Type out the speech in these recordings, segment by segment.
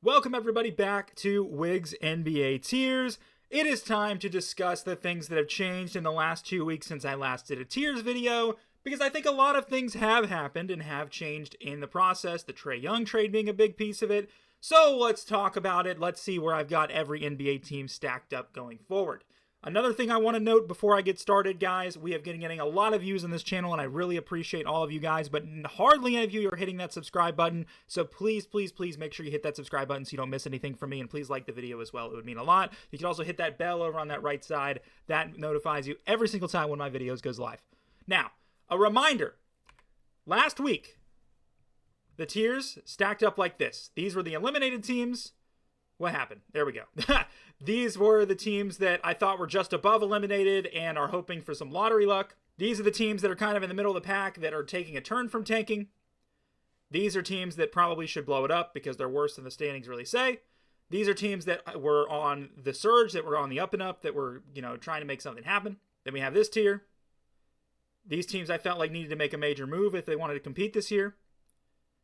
Welcome everybody back to Wiggs NBA Tiers. It is time to discuss the things that have changed in the last 2 weeks since I last did a Tiers video, because I think a lot of things have happened and have changed in the process, the Trae Young trade being a big piece of it. So let's talk about it. Let's see where I've got every NBA team stacked up going forward. Another thing I want to note before I get started, guys, we have been getting a lot of views on this channel, and I really appreciate all of you guys, but hardly any of you are hitting that subscribe button, so please make sure you hit that subscribe button so you don't miss anything from me, and please like the video as well. It would mean a lot. You can also hit that bell over on that right side. That notifies you every single time one of my videos goes live. Now, a reminder, last week, the tiers stacked up like this. These were the eliminated teams. What happened? There we go. These were the teams that I thought were just above eliminated and are hoping for some lottery luck. These are the teams that are kind of in the middle of the pack that are taking a turn from tanking. These are teams that probably should blow it up because they're worse than the standings really say. These are teams that were on the surge, that were on the up and up, that were, trying to make something happen. Then we have this tier. These teams I felt like needed to make a major move if they wanted to compete this year.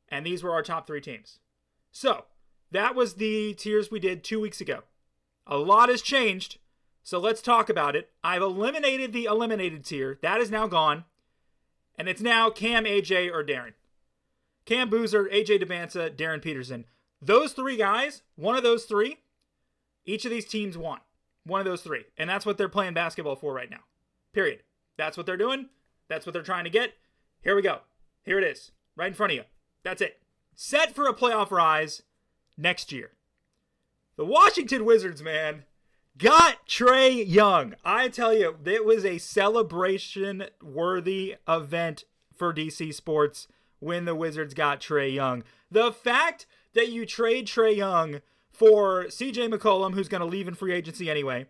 And these were our top three teams. So, that was the tiers we did 2 weeks ago. A lot has changed, so let's talk about it. I've eliminated the eliminated tier. That is now gone. And it's now Cam, AJ, or Darren. Cam Boozer, AJ Debanza, Darren Peterson. Those three guys, one of those three, each of these teams won. One of those three. And that's what they're playing basketball for right now. Period. That's what they're doing. That's what they're trying to get. Here we go. Here it is. Right in front of you. That's it. Set for a playoff rise next year. The Washington Wizards, man, got Trae Young. I tell you, it was a celebration-worthy event for DC Sports when the Wizards got Trae Young. The fact that you trade Trae Young for CJ McCollum, who's going to leave in free agency anyway,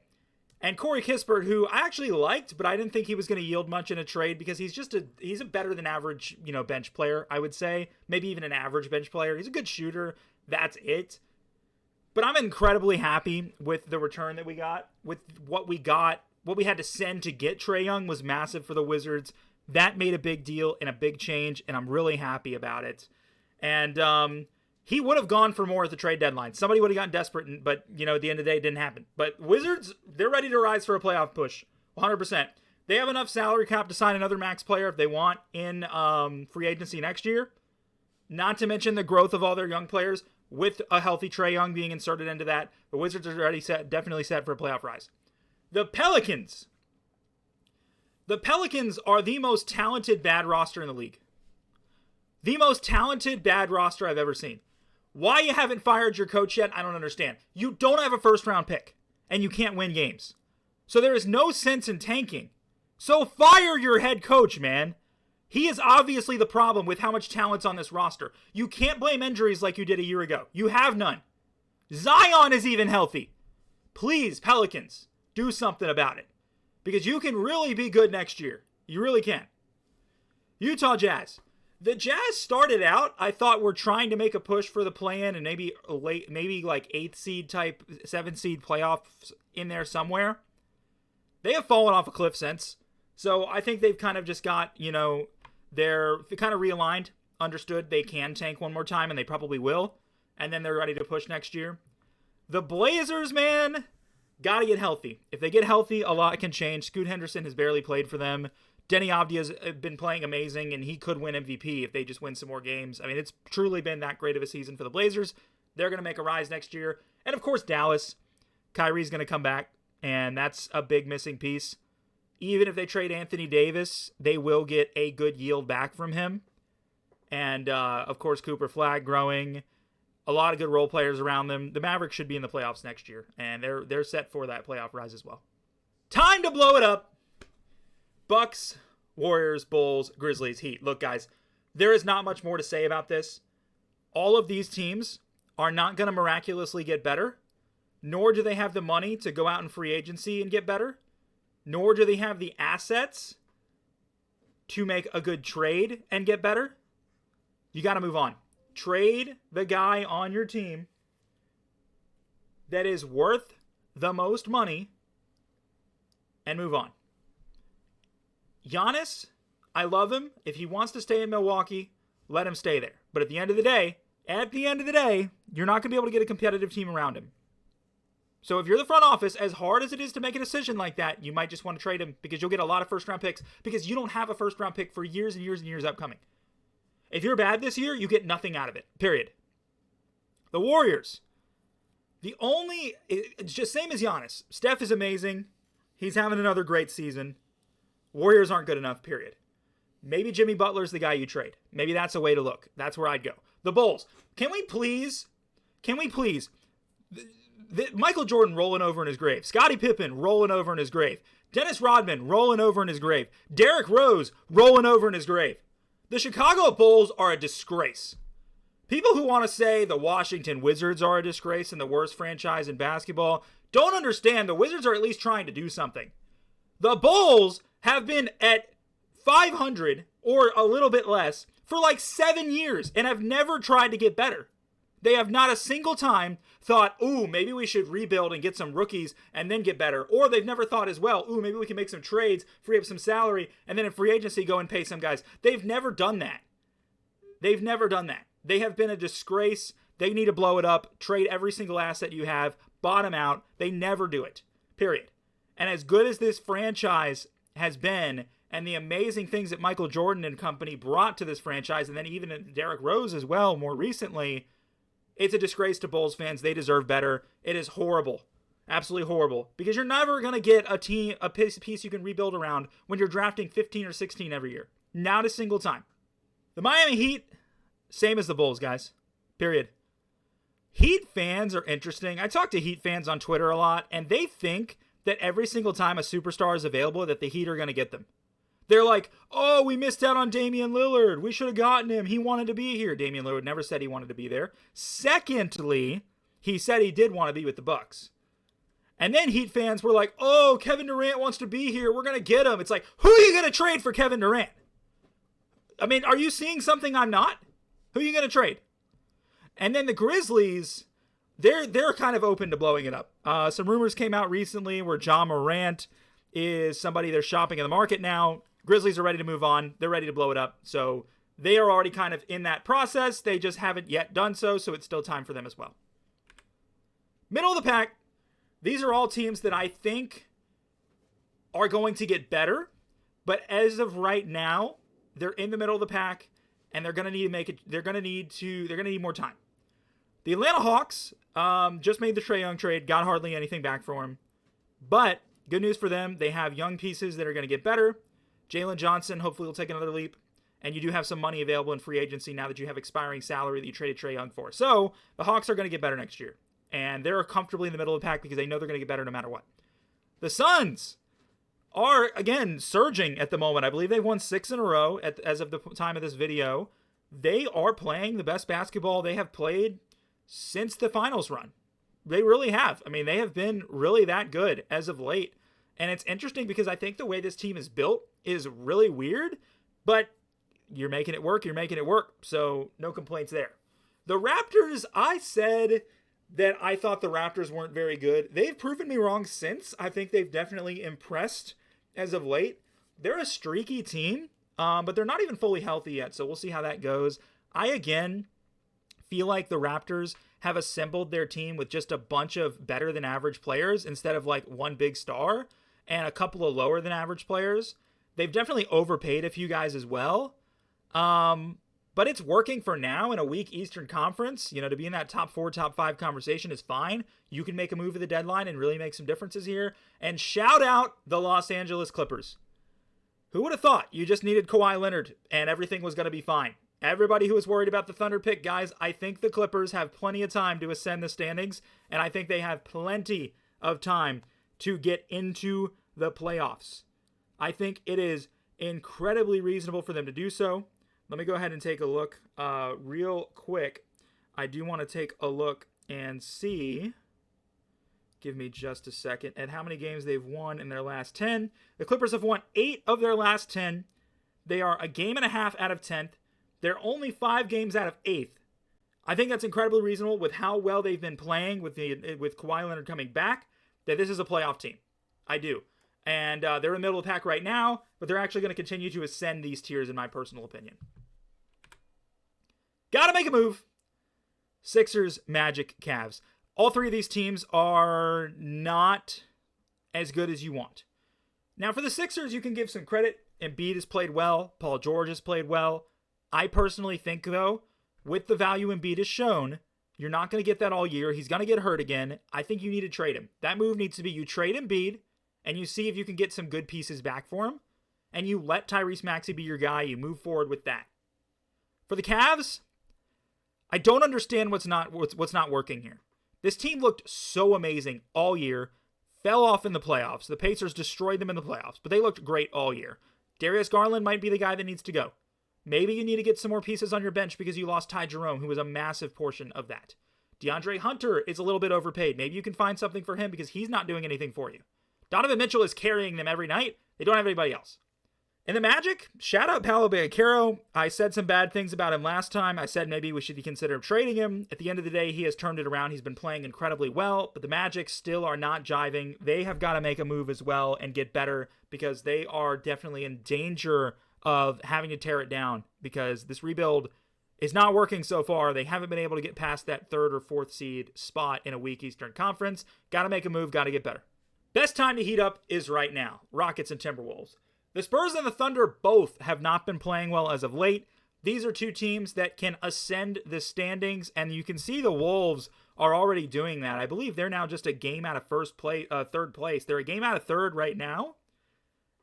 and Corey Kispert, who I actually liked, but I didn't think he was going to yield much in a trade because he's a better than average, bench player, I would say. Maybe even an average bench player. He's a good shooter. That's it. But I'm incredibly happy with the return that we got. With what we got, what we had to send to get Trae Young was massive for the Wizards. That made a big deal and a big change, and I'm really happy about it. And he would have gone for more at the trade deadline. Somebody would have gotten desperate, but, at the end of the day, it didn't happen. But Wizards, they're ready to rise for a playoff push, 100%. They have enough salary cap to sign another max player if they want in free agency next year. Not to mention the growth of all their young players. With a healthy Trae Young being inserted into that, the Wizards are already definitely set for a playoff rise. The Pelicans. The Pelicans are the most talented bad roster in the league. The most talented bad roster I've ever seen. Why you haven't fired your coach yet, I don't understand. You don't have a first-round pick, and you can't win games. So there is no sense in tanking. So fire your head coach, man. He is obviously the problem with how much talent's on this roster. You can't blame injuries like you did a year ago. You have none. Zion is even healthy. Please, Pelicans, do something about it. Because you can really be good next year. You really can. Utah Jazz. The Jazz started out, I thought, were trying to make a push for the play-in and maybe like 8th seed type, 7th seed playoffs in there somewhere. They have fallen off a cliff since. So I think they've kind of just got, they're kind of realigned, understood they can tank one more time, and they probably will. And then they're ready to push next year. The Blazers, man, got to get healthy. If they get healthy, a lot can change. Scoot Henderson has barely played for them. Denny Avdia's been playing amazing, and he could win MVP if they just win some more games. I mean, it's truly been that great of a season for the Blazers. They're going to make a rise next year. And, of course, Dallas. Kyrie's going to come back, and that's a big missing piece. Even if they trade Anthony Davis, they will get a good yield back from him. And, of course, Cooper Flagg growing. A lot of good role players around them. The Mavericks should be in the playoffs next year. And they're set for that playoff rise as well. Time to blow it up. Bucks, Warriors, Bulls, Grizzlies, Heat. Look, guys, there is not much more to say about this. All of these teams are not going to miraculously get better. Nor do they have the money to go out in free agency and get better. Nor do they have the assets to make a good trade and get better. You got to move on. Trade the guy on your team that is worth the most money and move on. Giannis, I love him. If he wants to stay in Milwaukee, let him stay there. But at the end of the day, at the end of the day, you're not going to be able to get a competitive team around him. So if you're the front office, as hard as it is to make a decision like that, you might just want to trade him because you'll get a lot of first-round picks because you don't have a first-round pick for years and years and years upcoming. If you're bad this year, you get nothing out of it, period. The Warriors. It's just same as Giannis. Steph is amazing. He's having another great season. Warriors aren't good enough, period. Maybe Jimmy Butler's the guy you trade. Maybe that's a way to look. That's where I'd go. The Bulls. Can we please, Michael Jordan rolling over in his grave. Scottie Pippen rolling over in his grave. Dennis Rodman rolling over in his grave. Derrick Rose rolling over in his grave. The Chicago Bulls are a disgrace. People who want to say the Washington Wizards are a disgrace and the worst franchise in basketball don't understand the Wizards are at least trying to do something. The Bulls have been at 500 or a little bit less for like 7 years and have never tried to get better. They have not a single time thought, ooh, maybe we should rebuild and get some rookies and then get better. Or they've never thought as well, ooh, maybe we can make some trades, free up some salary, and then in free agency go and pay some guys. They've never done that. They've never done that. They have been a disgrace. They need to blow it up, trade every single asset you have, bottom out. They never do it, period. And as good as this franchise has been and the amazing things that Michael Jordan and company brought to this franchise, and then even Derrick Rose as well more recently, it's a disgrace to Bulls fans. They deserve better. It is horrible. Absolutely horrible. Because you're never going to get a piece you can rebuild around when you're drafting 15 or 16 every year. Not a single time. The Miami Heat, same as the Bulls, guys. Period. Heat fans are interesting. I talk to Heat fans on Twitter a lot, and they think that every single time a superstar is available that the Heat are going to get them. They're like, oh, we missed out on Damian Lillard. We should have gotten him. He wanted to be here. Damian Lillard never said he wanted to be there. Secondly, he said he did want to be with the Bucks. And then Heat fans were like, oh, Kevin Durant wants to be here. We're going to get him. It's like, who are you going to trade for Kevin Durant? I mean, are you seeing something I'm not? Who are you going to trade? And then the Grizzlies, they're kind of open to blowing it up. Some rumors came out recently where Ja Morant is somebody they're shopping in the market now. Grizzlies are ready to move on. They're ready to blow it up. So they are already kind of in that process. They just haven't yet done so it's still time for them as well. Middle of the pack, these are all teams that I think are going to get better. But as of right now, they're in the middle of the pack, and they're going to need to make it. They're going to need more time. The Atlanta Hawks just made the Trae Young trade, got hardly anything back for him. But good news for them, they have young pieces that are going to get better. Jalen Johnson hopefully will take another leap. And you do have some money available in free agency now that you have expiring salary that you traded Trae Young for. So the Hawks are going to get better next year. And they're comfortably in the middle of the pack because they know they're going to get better no matter what. The Suns are, again, surging at the moment. I believe they've won 6 in a row as of the time of this video. They are playing the best basketball they have played since the finals run. They really have. I mean, they have been really that good as of late. And it's interesting because I think the way this team is built is really weird, but you're making it work. So no complaints there. The Raptors, I said that I thought the Raptors weren't very good. They've proven me wrong since. I think they've definitely impressed as of late. They're a streaky team, but they're not even fully healthy yet, so we'll see how that goes. I, again, feel like the Raptors have assembled their team with just a bunch of better than average players instead of like one big star and a couple of lower than average players. They've definitely overpaid a few guys as well. But it's working for now in a weak Eastern Conference. You know, to be in that top 4, top 5 conversation is fine. You can make a move at the deadline and really make some differences here. And shout out the Los Angeles Clippers. Who would have thought you just needed Kawhi Leonard and everything was going to be fine? Everybody who was worried about the Thunder pick, guys, I think the Clippers have plenty of time to ascend the standings, and I think they have plenty of time to get into the playoffs. I think it is incredibly reasonable for them to do so. Let me go ahead and take a look real quick. I do want to take a look and see, give me just a second, at how many games they've won in their last 10. The Clippers have won 8 of their last 10. They are a game and a half out of 10th. They're only 5 games out of 8th. I think that's incredibly reasonable with how well they've been playing with Kawhi Leonard coming back, that this is a playoff team. I do. And they're in the middle of the pack right now, but they're actually going to continue to ascend these tiers in my personal opinion. Got to make a move. Sixers, Magic, Cavs. All three of these teams are not as good as you want. Now, for the Sixers, you can give some credit. Embiid has played well. Paul George has played well. I personally think, though, with the value Embiid has shown, you're not going to get that all year. He's going to get hurt again. I think you need to trade him. That move needs to be you trade Embiid, and you see if you can get some good pieces back for him, and you let Tyrese Maxey be your guy. You move forward with that. For the Cavs, I don't understand what's not working here. This team looked so amazing all year, fell off in the playoffs. The Pacers destroyed them in the playoffs, but they looked great all year. Darius Garland might be the guy that needs to go. Maybe you need to get some more pieces on your bench because you lost Ty Jerome, who was a massive portion of that. DeAndre Hunter is a little bit overpaid. Maybe you can find something for him because he's not doing anything for you. Donovan Mitchell is carrying them every night. They don't have anybody else. In the Magic, shout out Paolo Banchero. I said some bad things about him last time. I said maybe we should consider trading him. At the end of the day, he has turned it around. He's been playing incredibly well, but the Magic still are not jiving. They have got to make a move as well and get better because they are definitely in danger of having to tear it down because this rebuild is not working so far. They haven't been able to get past that 3rd or 4th seed spot in a weak Eastern Conference. Got to make a move, got to get better. Best time to heat up is right now. Rockets and Timberwolves. The Spurs and the Thunder both have not been playing well as of late. These are two teams that can ascend the standings, and you can see the Wolves are already doing that. I believe they're now just a game out of 3rd place. They're a game out of 3rd right now.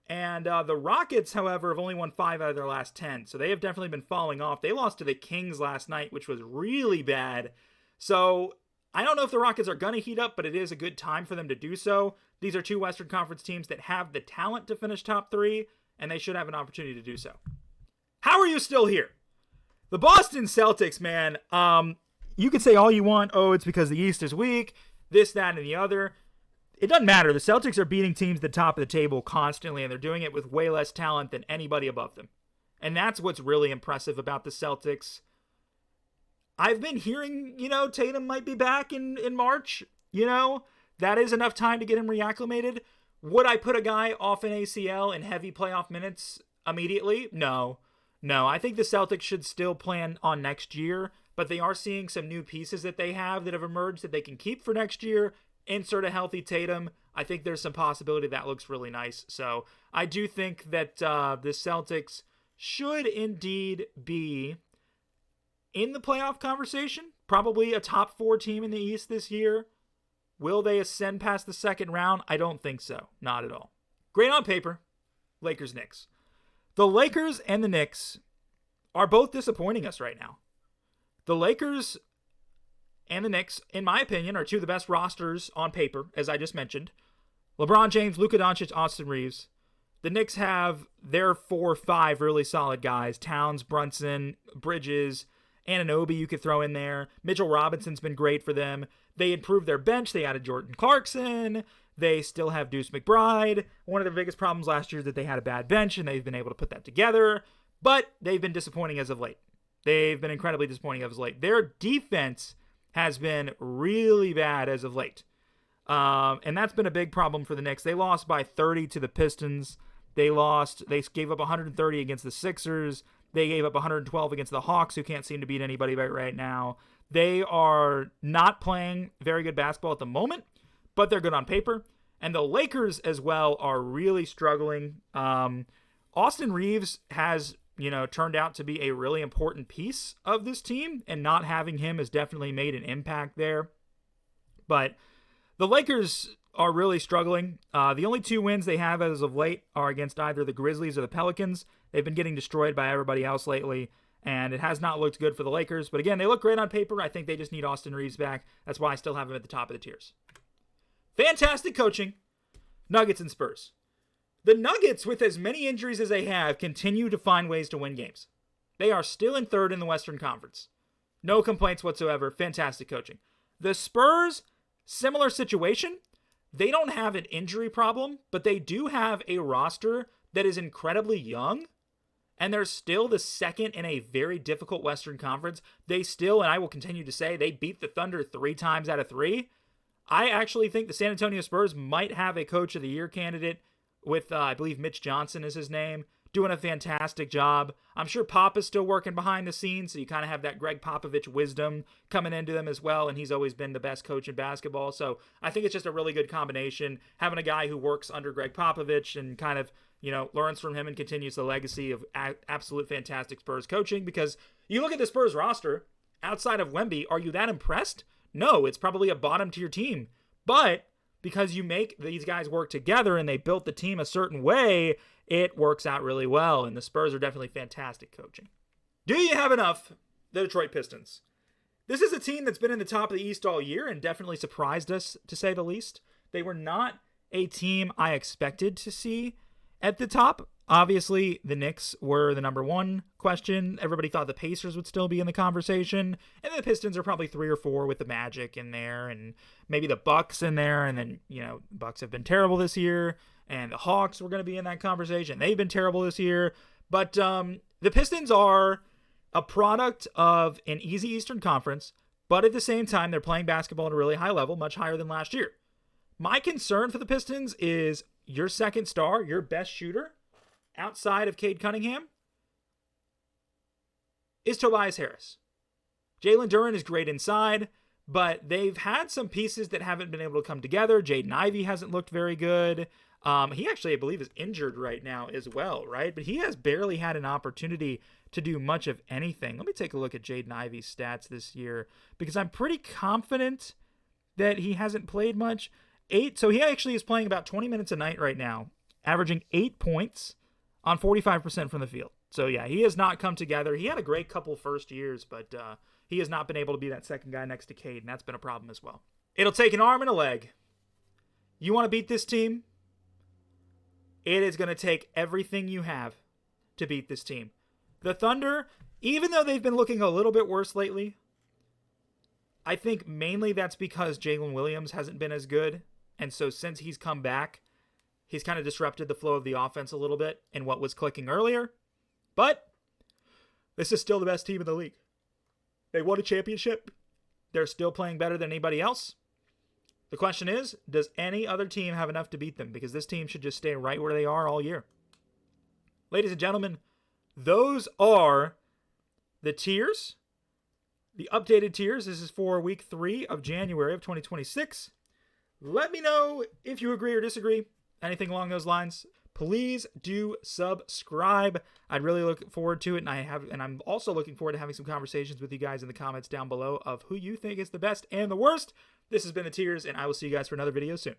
And the Rockets, however, have only won 5 out of their last 10. So they have definitely been falling off. They lost to the Kings last night, which was really bad. So I don't know if the Rockets are going to heat up, but it is a good time for them to do so. These are two Western Conference teams that have the talent to finish top 3, and they should have an opportunity to do so. How are you still here? The Boston Celtics, man, you could say all you want. Oh, it's because the East is weak, this, that, and the other. It doesn't matter. The Celtics are beating teams at the top of the table constantly, and they're doing it with way less talent than anybody above them. And that's what's really impressive about the Celtics. I've been hearing, Tatum might be back in March. That is enough time to get him reacclimated. Would I put a guy off an ACL in heavy playoff minutes immediately? No. I think the Celtics should still plan on next year, but they are seeing some new pieces that they have emerged that they can keep for next year. Insert a healthy Tatum. I think there's some possibility that looks really nice. So I do think that the Celtics should indeed be in the playoff conversation. Probably a top 4 team in the East this year. Will they ascend past the 2nd round? I don't think so. Not at all. Great on paper. Lakers-Knicks. The Lakers and the Knicks are both disappointing us right now. The Lakers and the Knicks, in my opinion, are two of the best rosters on paper, as I just mentioned. LeBron James, Luka Doncic, Austin Reeves. The Knicks have their 4 or 5 really solid guys. Towns, Brunson, Bridges, Anunoby you could throw in there. Mitchell Robinson's been great for them. They improved their bench. They added Jordan Clarkson. They still have Deuce McBride. One of their biggest problems last year is that they had a bad bench, and they've been able to put that together. But they've been disappointing as of late. They've been incredibly disappointing as of late. Their defense has been really bad as of late. And that's been a big problem for the Knicks. They lost by 30 to the Pistons. They gave up 130 against the Sixers. They gave up 112 against the Hawks, who can't seem to beat anybody right now. They are not playing very good basketball at the moment, but they're good on paper. And the Lakers as well are really struggling. Austin Reeves has, turned out to be a really important piece of this team, and not having him has definitely made an impact there. But the Lakers are really struggling. The only 2 wins they have as of late are against either the Grizzlies or the Pelicans. They've been getting destroyed by everybody else lately, and it has not looked good for the Lakers. But again, they look great on paper. I think they just need Austin Reeves back. That's why I still have them at the top of the tiers. Fantastic coaching. Nuggets and Spurs. The Nuggets, with as many injuries as they have, continue to find ways to win games. They are still in 3rd in the Western Conference. No complaints whatsoever. Fantastic coaching. The Spurs, similar situation. They don't have an injury problem, but they do have a roster that is incredibly young, and they're still the 2nd in a very difficult Western Conference. They still, and I will continue to say, they beat the Thunder 3 times out of 3. I actually think the San Antonio Spurs might have a Coach of the Year candidate with, I believe Mitch Johnson is his name. doing a fantastic job. I'm sure Pop is still working behind the scenes, so you kind of have that Greg Popovich wisdom coming into them as well, and he's always been the best coach in basketball. So I think it's just a really good combination, having a guy who works under Greg Popovich and kind of, learns from him and continues the legacy of absolute fantastic Spurs coaching, because you look at the Spurs roster, outside of Wemby, are you that impressed? No, it's probably a bottom-tier team. But because you make these guys work together and they built the team a certain way, it works out really well, and the Spurs are definitely fantastic coaching. Do you have enough? The Detroit Pistons. This is a team that's been in the top of the East all year and definitely surprised us, to say the least. They were not a team I expected to see at the top. Obviously, the Knicks were the number one question. Everybody thought the Pacers would still be in the conversation. And the Pistons are probably 3 or 4 with the Magic in there and maybe the Bucks in there. And then, Bucks have been terrible this year. And the Hawks were going to be in that conversation. They've been terrible this year. But the Pistons are a product of an easy Eastern Conference. But at the same time, they're playing basketball at a really high level, much higher than last year. My concern for the Pistons is your second star, your best shooter, outside of Cade Cunningham, is Tobias Harris. Jalen Duren is great inside, but they've had some pieces that haven't been able to come together. Jaden Ivey hasn't looked very good. He actually, I believe, is injured right now as well, right? But he has barely had an opportunity to do much of anything. Let me take a look at Jaden Ivey's stats this year, because I'm pretty confident that he hasn't played much. So he actually is playing about 20 minutes a night right now, averaging 8 points on 45% from the field. So yeah, he has not come together. He had a great couple first years, but he has not been able to be that second guy next to Cade, and that's been a problem as well. It'll take an arm and a leg. You want to beat this team? It is going to take everything you have to beat this team. The Thunder, even though they've been looking a little bit worse lately, I think mainly that's because Jalen Williams hasn't been as good. And so since he's come back, he's kind of disrupted the flow of the offense a little bit in what was clicking earlier. But this is still the best team in the league. They won a championship. They're still playing better than anybody else. The question is, does any other team have enough to beat them? Because this team should just stay right where they are all year. Ladies and gentlemen, those are the tiers. The updated tiers. This is for week 3 of January of 2026. Let me know if you agree or disagree. Anything along those lines. Please do subscribe. I'd really look forward to it, and I'm also looking forward to having some conversations with you guys in the comments down below of who you think is the best and the worst. This has been the Tiers, and I will see you guys for another video soon.